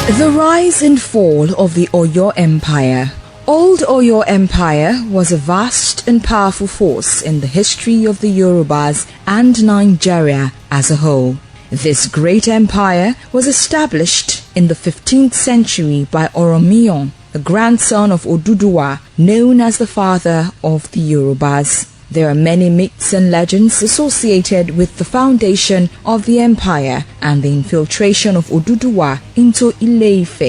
The rise and fall of the Oyo Empire. Old Oyo Empire was a vast and powerful force in the history of the Yorubas and Nigeria as a whole. This great empire was established in the 15th century by Oromiyan, the grandson of Oduduwa, known as the father of the Yorubas. There are many myths and legends associated with the foundation of the empire and the infiltration of Oduduwa into Ile-Ife.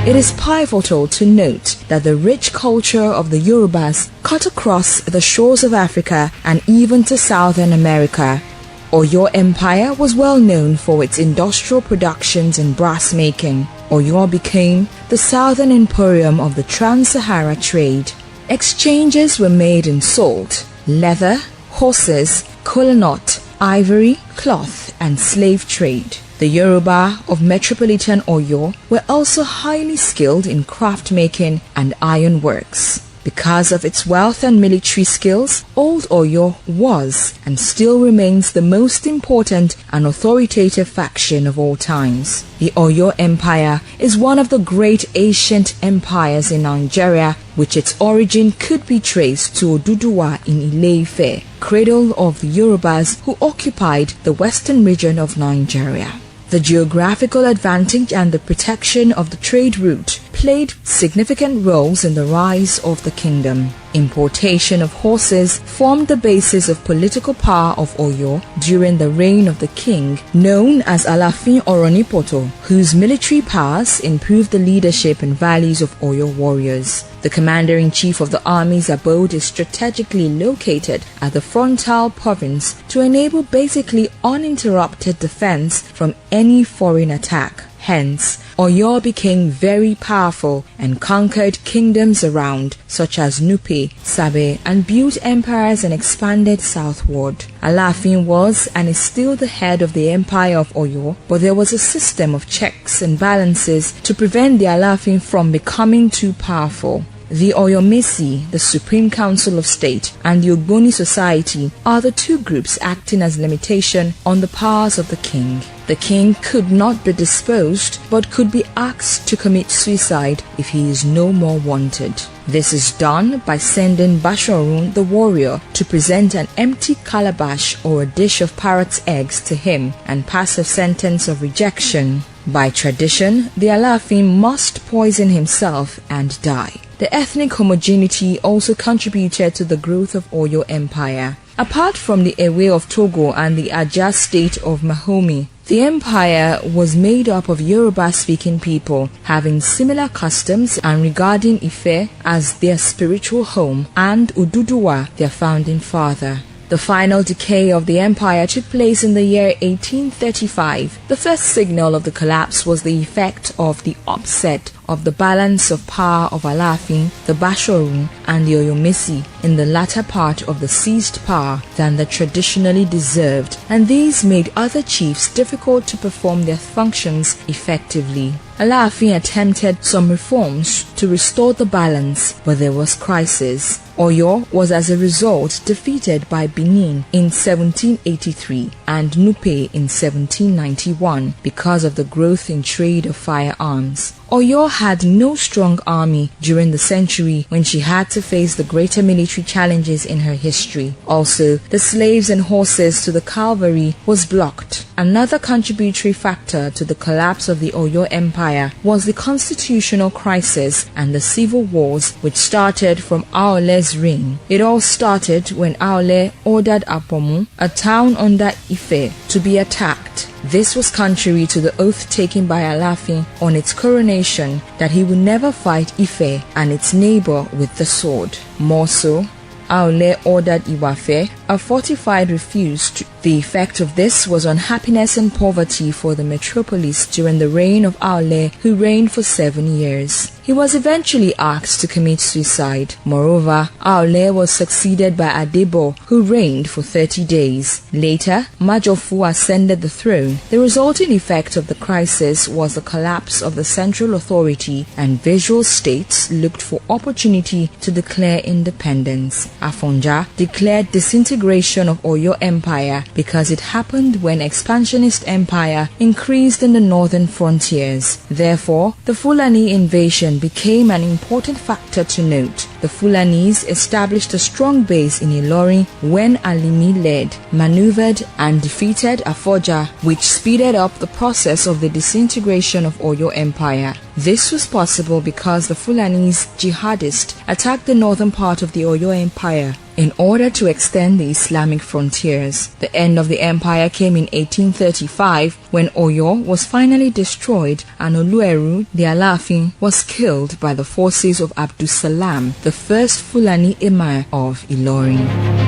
It is pivotal to note that the rich culture of the Yorubas cut across the shores of Africa and even to Southern America. Oyo Empire was well known for its industrial productions in brass making. Oyo became the southern emporium of the trans-Sahara trade. Exchanges were made in salt, leather, horses, kola-nut, ivory, cloth, and slave trade. The Yoruba of metropolitan Oyo were also highly skilled in craft making and iron works. Because of its wealth and military skills, Old Oyo was and still remains the most important and authoritative faction of all times. The Oyo Empire is one of the great ancient empires in Nigeria, which its origin could be traced to Oduduwa in Ile-Ife, cradle of the Yorubas who occupied the western region of Nigeria. The geographical advantage and the protection of the trade route played significant roles in the rise of the kingdom. Importation of horses formed the basis of political power of Oyo during the reign of the king known as Alafin Oronipoto, whose military powers improved the leadership and values of Oyo warriors. The commander-in-chief of the army's abode is strategically located at the frontal province to enable basically uninterrupted defense from any foreign attack. Hence, Oyo became very powerful and conquered kingdoms around, such as Nupe, Sabe, and built empires and expanded southward. Alafin was and is still the head of the Empire of Oyo, but there was a system of checks and balances to prevent the Alafin from becoming too powerful. The Oyomesi, the Supreme Council of State, and the Ogboni Society are the two groups acting as limitation on the powers of the king. The king could not be disposed, but could be asked to commit suicide if he is no more wanted. This is done by sending Bashorun the warrior to present an empty calabash or a dish of parrot's eggs to him and pass a sentence of rejection. By tradition, the Alafin must poison himself and die. The ethnic homogeneity also contributed to the growth of Oyo Empire. Apart from the Ewe of Togo and the Aja state of Mahomi, the empire was made up of Yoruba-speaking people having similar customs and regarding Ife as their spiritual home and Oduduwa their founding father. The final decay of the empire took place in the year 1835. The first signal of the collapse was the effect of the upset of the balance of power of Alafin, the Bashorun, and the Oyomesi in the latter part of the seized power than the traditionally deserved, and these made other chiefs difficult to perform their functions effectively. Alafin attempted some reforms to restore the balance, but there was crisis. Oyo was as a result defeated by Benin in 1783 and Nupe in 1791 because of the growth in trade of firearms. Oyo had no strong army during the century when she had to face the greater military challenges in her history. Also, the slaves and horses to the cavalry was blocked. Another contributory factor to the collapse of the Oyo Empire was the constitutional crisis and the civil wars which started from Aole's reign. It all started when Aole ordered Apomu, a town under Ife, to be attacked. This was contrary to the oath taken by Alafin on its coronation that he would never fight Ife and its neighbor with the sword. More so, Aole ordered Iwafe, a fortified refuge. The effect of this was unhappiness and poverty for the metropolis during the reign of Aole, who reigned for 7 years. He was eventually asked to commit suicide. Moreover, Aole was succeeded by Adebo, who reigned for 30 days. Later, Majofu ascended the throne. The resulting effect of the crisis was the collapse of the central authority, and visual states looked for opportunity to declare independence. Afonja declared disintegration of Oyo Empire because it happened when expansionist empire increased in the northern frontiers. Therefore, the Fulani invasion became an important factor to note. The Fulanis established a strong base in Ilorin when Alimi led, maneuvered and defeated Afoja, which speeded up the process of the disintegration of Oyo Empire. This was possible because the Fulanis jihadists attacked the northern part of the Oyo Empire in order to extend the Islamic frontiers. The end of the empire came in 1835 when Oyo was finally destroyed and Olueru, the Alafin, was killed by the forces of Abdus Salam, the first Fulani Emir of Ilorin.